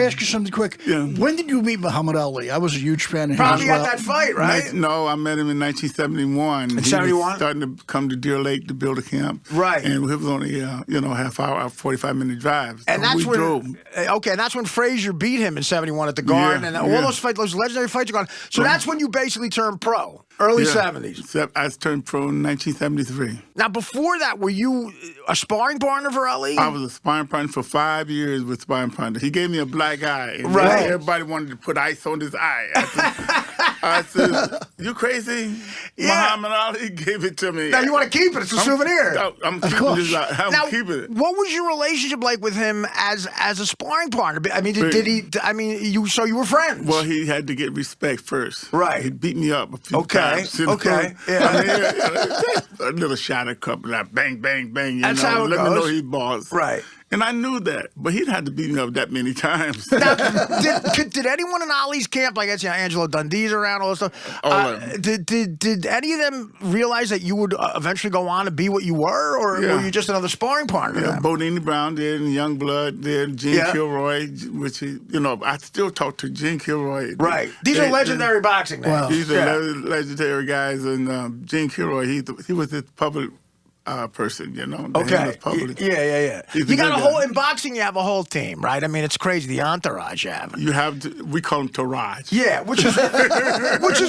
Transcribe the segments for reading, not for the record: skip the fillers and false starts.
ask you something quick? Yeah. When did you meet Muhammad Ali? I was a huge fan of him Probably as well. at that fight, right? No, I met him in 1971. In he 71? was starting to come to Deer Lake to build a camp. Right. And it was only, half hour, 45-minute drive. So And that's we when, drove. okay, and that's when Frazier beat him in 71 at the Garden, Yeah, and all those fights, those legendary fights are gone. So that's when you basically turned pro, early 70s. I turned pro in 1973. Now, before that, were you a sparring partner for Ali? I was a sparring partner for 5 years with sparring partner. He gave me a black eye. And Right. Everybody wanted to put ice on his eye. I said, you crazy? Yeah. Muhammad Ali gave it to me. Now, you want to keep it. It's a souvenir. I'm keeping this. I'm keeping it. What was your relationship like with him as a sparring partner? I mean, did he? I mean, you were friends. Well, he had to get respect first. Right. He beat me up a few Okay. times. Okay. Yeah. I mean, a little shot of cup, like bang, bang, bang. That's how it Let me goes. know he's boss. Right. And I knew that, but he'd had to beat me up that many times. Now, did anyone in Ali's camp, like Angelo Dundee's around, all this stuff? Did any of them realize that you would eventually go on to be what you were, or were you just another sparring partner? Yeah, Bodini Brown did, and Youngblood did, Gene Kilroy, which I still talk to Gene Kilroy. Right. These are legendary boxing names. Wow. These are legendary guys, and Gene Kilroy, he was this public person, Okay. Yeah. He's You got a good whole guy. in boxing. You have a whole team, right? I mean, it's crazy the entourage you have. You have to, we call him Taraj. Yeah, which is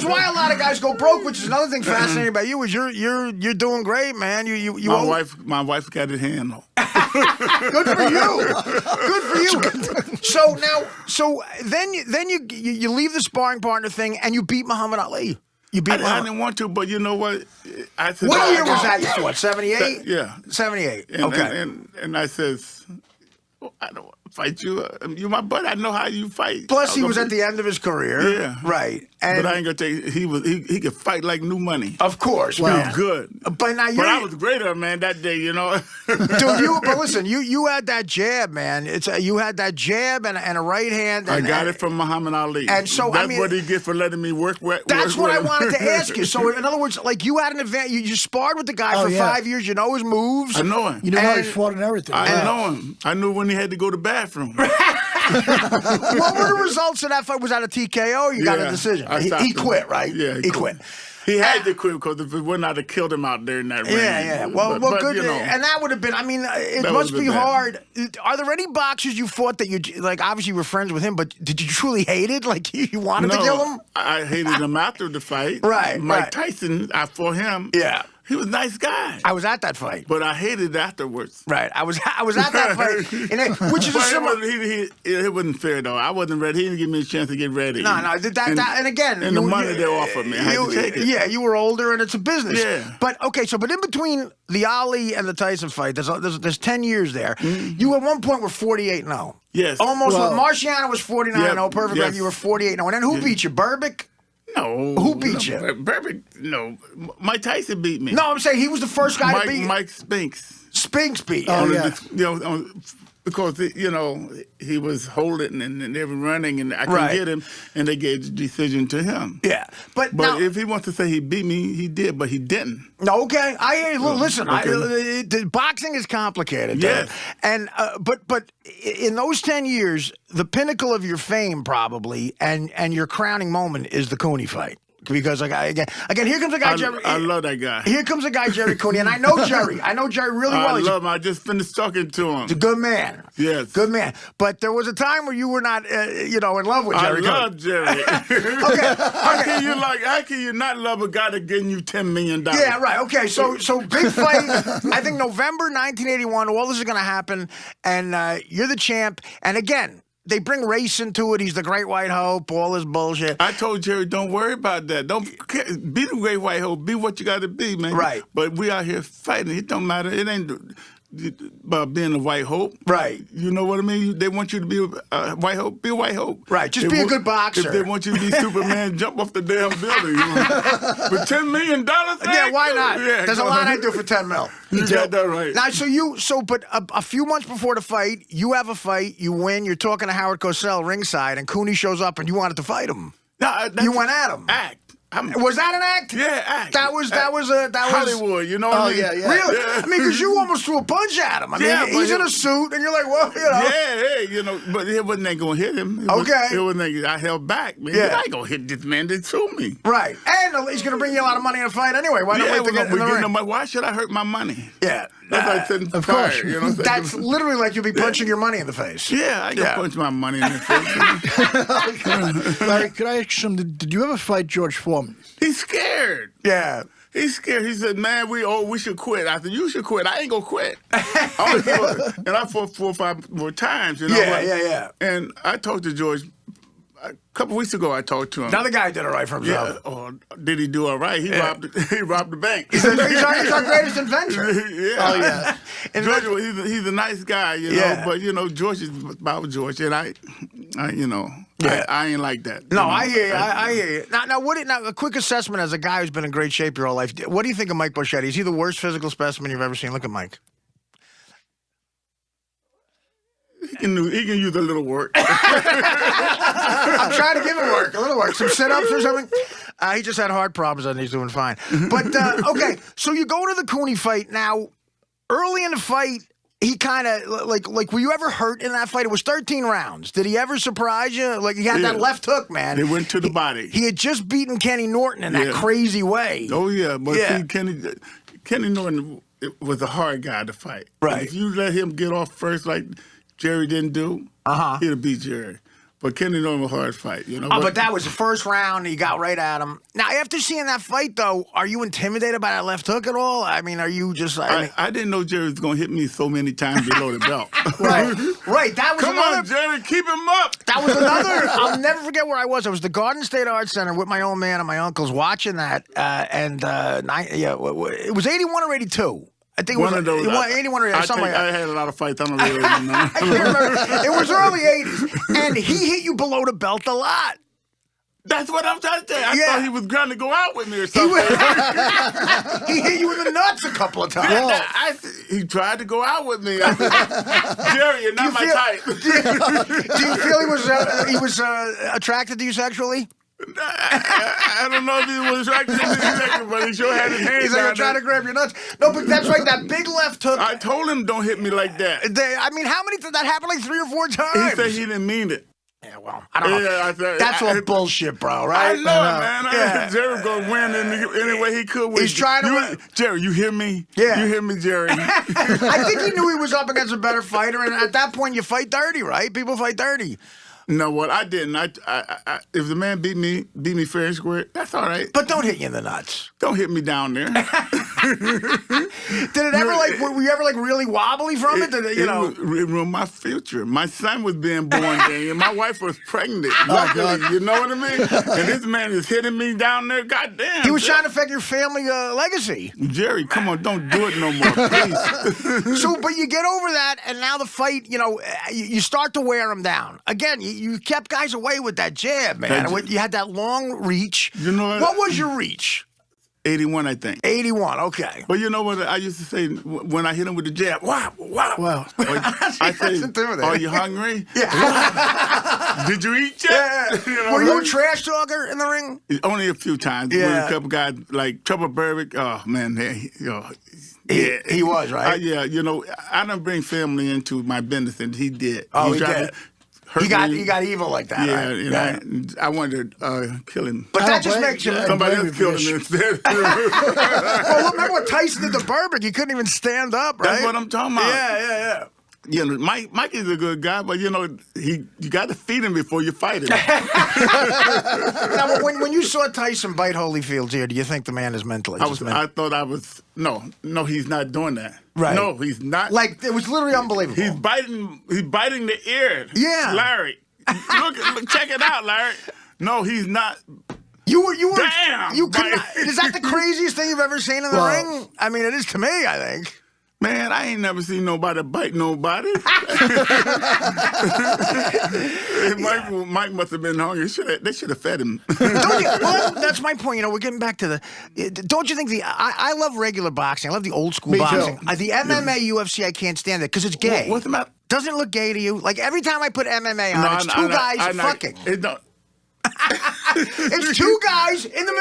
why a lot of guys go broke. Which is another thing fascinating about you is you're doing great, man. My wife got it handled. Good for you. Good for you. So then you leave the sparring partner thing and you beat Muhammad Ali. You beat I Muhammad. didn't want to, but you know what? I said, What year was that? You fought 78. Yeah, 78. and, Okay. And I says, I don't want to fight you. You're my buddy. I know how you fight. Plus, he was at the end of his career. Yeah. Right. But I ain't gonna take. He could fight like new money. Of course, He was man. good. But now But I was greater, man, that day. Dude, but listen, you had that jab, man. You had that jab and a right hand. I got it from Muhammad Ali. And so, that's I mean, what he gets for letting me work. That's what I wanted to ask you. So, in other words, like you had an advantage. You sparred with the guy for 5 years. You know his moves. I know him. You know how he fought and everything. I know him. I knew when he had to go to the bathroom. What were the results of that fight? Was that a TKO or you got a decision? He quit, right? Yeah, he quit. He had to quit because if it wouldn't, I'd have killed him out there in that ring. Yeah. Well, good. And that would have been. I mean, it must be hard. Are there any boxers you fought that you like? Obviously, you were friends with him, but did you truly hate it? Like you wanted to kill him? I hated him after the fight. Right. Mike Tyson, I fought him. Yeah. He was a nice guy. I was at that fight. But I hated it afterwards. Right. I was at that fight, which is a similar. It wasn't fair though. I wasn't ready. He didn't give me a chance to get ready. No. And again, and the money they offered me, I had to take it. Yeah, you were older, and it's a business. Yeah. But okay, but in between the Ali and the Tyson fight, there's 10 years there. Mm-hmm. You at one point were 48-0. Yes. Almost. Marciano was 49-0. Perfect. Yes. You were 48-0. And then who beat you? Berbick? No. Who beat you? Berbick, no. Mike Tyson beat me. No, I'm saying he was the first guy to beat you. Mike Spinks. Spinks beat you. Oh, yeah. Because, he was holding and they were running and I couldn't get him and they gave the decision to him. Yeah. But now, if he wants to say he beat me, he did, but he didn't. Okay. I hear you. Listen, boxing is complicated. Yes. And, but in those 10 years, the pinnacle of your fame probably and your crowning moment is the Cooney fight. Because again, here comes a guy, Jerry. I love that guy. Here comes a guy, Jerry Cooney, and I know Jerry. I know Jerry really well. I love him. I just finished talking to him. He's a good man. Yes. Good man. But there was a time where you were not, in love with Jerry. I love Jerry. Okay. How can you not love a guy that's getting you $10 million? Yeah, right. Okay, so big fight. I think November 1981, all this is going to happen, and you're the champ. And again, they bring race into it. He's the Great White Hope, all this bullshit. I told Jerry, don't worry about that. Don't be the Great White Hope. Be what you got to be, man. Right. But we out here fighting. It don't matter. It ain't about being a White Hope. Right. You know what I mean? They want you to be a White Hope. Be a White Hope. Right. Just be a good boxer. If they want you to be Superman, jump off the damn building. For $10 million? Yeah, why not? Yeah, there's a lot I do for 10 mil. You got that right. Now, but a few months before the fight, you have a fight, you win, you're talking to Howard Cosell ringside, and Cooney shows up and you wanted to fight him. No, you went at him. Act. Was that an act? Yeah, act. That was Hollywood. You know what I mean? yeah. Really? Yeah. I mean, because you almost threw a punch at him. I mean, Yeah, he's but in a suit, and you're like, well, you know. Yeah, hey, you know, but it wasn't going to hit him. Okay. It wasn't. I held back, man. Yeah. I ain't going to hit this man that threw me. Right. And he's going to bring you a lot of money in a fight anyway. Why not wait to get in the ring? Why should I hurt my money? Yeah. That's like setting of fire, course. you know? That's literally like you'll be punching your money in the face. Yeah, I can punch my money in the face. Larry, could I ask you something? Did you ever fight George Foreman? He's scared. Yeah. He's scared. He said, man, we should quit. I said, you should quit. I ain't going to quit. And I fought 4 or 5 more times, you know? Yeah. And I talked to George a couple weeks ago. I talked to him. Another guy did it right for himself. Yeah. Oh, did he do all right? He robbed the bank. He's our greatest inventor. Yeah. Oh, yeah. George, he's a nice guy, you know. Yeah. But, you know, George is about George. And I you know, I ain't like that. No, you know? I hear you. I hear you. Now, a quick assessment as a guy who's been in great shape your whole life. What do you think of Mike Boschetti? Is he the worst physical specimen you've ever seen? Look at Mike. He can use a little work. I'm trying to give him work, a little work, some sit-ups or something. He just had heart problems and he's doing fine. But, okay, so you go to the Cooney fight. Now, early in the fight, he kind of, like, were you ever hurt in that fight? It was 13 rounds. Did he ever surprise you? Like, he had that left hook, man. It went to the body. He had just beaten Kenny Norton in that crazy way. Oh, yeah. But see, Kenny Norton was a hard guy to fight. Right. And if you let him get off first like Jerry didn't do, he'd have beat Jerry. But Kenny Norton was a hard fight, you know. But that was the first round. And he got right at him. Now, after seeing that fight, though, are you intimidated by that left hook at all? I mean, are you just... I didn't know Jerry was going to hit me so many times below the belt. Right. That was Come on, Jerry, keep him up. That was another... I'll never forget where I was. I was at the Garden State Arts Center with my old man and my uncles watching that. It was 81 or 82. I think it was one of those. 81 or something like that. I had a lot of fights. I don't really remember. I can't remember. It was early 80s. And he hit you below the belt a lot. That's what I'm trying to say. I thought he was trying to go out with me or something. He hit you in the nuts a couple of times. He tried to go out with me. I said, Jerry, you're not my type. Do you feel he was attracted to you sexually? I don't know if he was attracted to me, but he sure had his hands. He's like, I'm trying to grab your nuts. No, but that's right, that big left hook. I told him don't hit me like that. I mean, how many? That happened like 3 or 4 times. He said he didn't mean it. Yeah, well, I don't know. Yeah, that's all bullshit, bro, right? I know it, man. Jerry was going to win any way he could. He's trying to win. Jerry, you hear me? Yeah. You hear me, Jerry? I think he knew he was up against a better fighter, and at that point, you fight dirty, right? People fight dirty. No, what I didn't. I if the man beat me fair and square, that's all right. But don't hit you in the nuts. Don't hit me down there. Did it ever were you ever really wobbly from it? It ruined my future. My son was being born then, and my wife was pregnant. Luckily, you know what I mean? And this man is hitting me down there. Goddamn. He was trying to affect your family legacy. Jerry, come on, don't do it no more, please. But you get over that, and now the fight, you start to wear him down. Again, you kept guys away with that jab, man. You had that long reach. You know what was your reach? 81, I think. 81, okay. But you know what I used to say when I hit him with the jab? Wow. I say, are you hungry? Yeah. Did you eat yet? Yeah. Were you a trash talker in the ring? Only a few times. Yeah. With a couple guys like Trouble Berwick. Oh, man. He was, right? I didn't bring family into my business, and he did. Oh, he did. He got evil like that. Yeah, right? I wanted to kill him. But that just makes you... Somebody else killed him instead. Well, remember what Tyson did to Burbick? He couldn't even stand up, right? That's what I'm talking about. Yeah. Mike is a good guy, but you got to feed him before you fight him. Now, when you saw Tyson bite Holyfield's ear, do you think the man is mentally? I thouuld I was no, he's not doing that. Right. No, he's not. Like, it was literally unbelievable. He's biting the ear. Yeah. Larry. Look, check it out, Larry. No, he's not. You were. Damn. You could not, is that the craziest thing you've ever seen in the ring? I mean, it is to me, I think. Man, I ain't never seen nobody bite nobody. Mike must have been hungry. They should have fed him. That's my point. We're getting back to the... Don't you think I love regular boxing. I love the old school boxing. The MMA, UFC, I can't stand it because it's gay. What's the matter? Doesn't it look gay to you? Like, every time I put MMA on, it's two guys fucking. It's two guys in the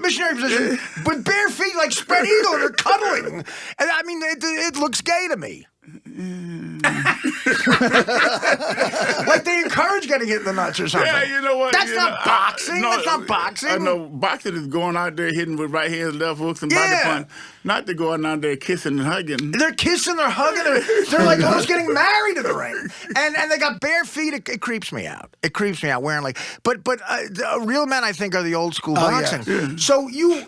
missionary position with bare feet, like spread eagle, and they're cuddling. And I mean, it looks gay to me. Like they encourage getting hit in the nuts or something. Yeah, you know what? That's not boxing. That's not boxing. I know boxing is going out there hitting with right hands, left hooks, and body punch. Not to go out there kissing and hugging. They're kissing, they're hugging, they're like almost getting married in the ring. And they got bare feet. It creeps me out. It creeps me out wearing like. But real men, I think, are the old school boxing. Yeah. So you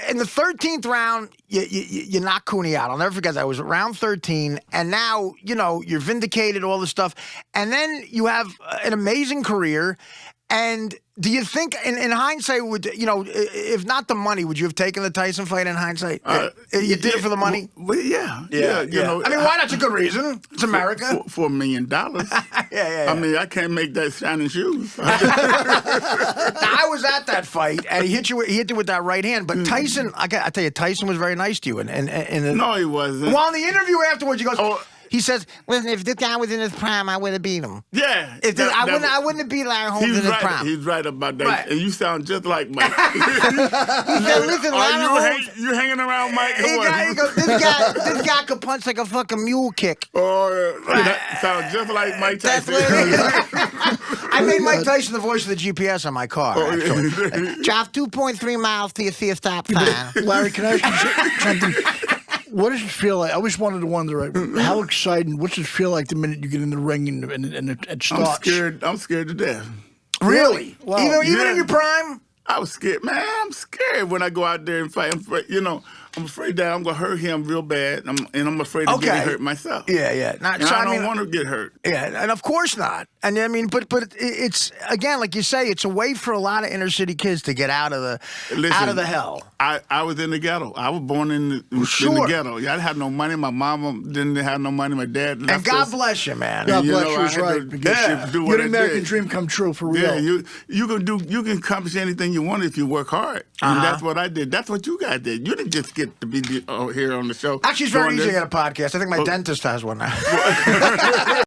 in the 13th round, you knock Cooney out. I'll never forget that. It was round 13, and now you're vindicated, all this stuff, and then you have an amazing career. And do you think, in hindsight, if not the money, would you have taken the Tyson fight in hindsight? You did it for the money? Well, yeah. I mean, why? That's a good reason. It's America. For $1 million. Yeah. I mean, I can't make that shining shoes. I was at that fight, and he hit you with that right hand. But Tyson, I tell you, Tyson was very nice to you. No, he wasn't. Well, in the interview afterwards, he goes... He says, "Listen, if this guy was in his prime, I would have beat him." Yeah, I wouldn't have beat Larry Holmes in his prime. He's right about that, right. And you sound just like Mike. He said, "Listen, you hanging around Mike?" He goes, "This guy could punch like a fucking mule kick." Oh, that sounds just like Mike Tyson. I made Mike Tyson the voice of the GPS on my car. Drive 2.3 miles till you see a stop sign. Larry, can I ask you something? What does it feel like? I always wanted to wonder, how exciting, what's it feel like the minute you get in the ring and it starts? I'm scared to death. Really? Wow. Even in your prime? I was scared. Man, I'm scared when I go out there and fight. I'm afraid that I'm going to hurt him real bad, and I'm afraid of getting hurt myself. Yeah. I don't want to get hurt. Yeah, and of course not. And I mean, but it's, again, like you say, it's a way for a lot of inner city kids to get out of the hell. I was in the ghetto. I was born in the ghetto. I didn't have no money. My mama didn't have no money. My dad left And God bless you, man. God bless you, right. You're the American dream come true, for real. Yeah, you can accomplish anything you want if you work hard. And that's what I did. That's what you guys did. You didn't just get to be here on the show. Actually, it's very easy to get a podcast. I think my dentist has one now.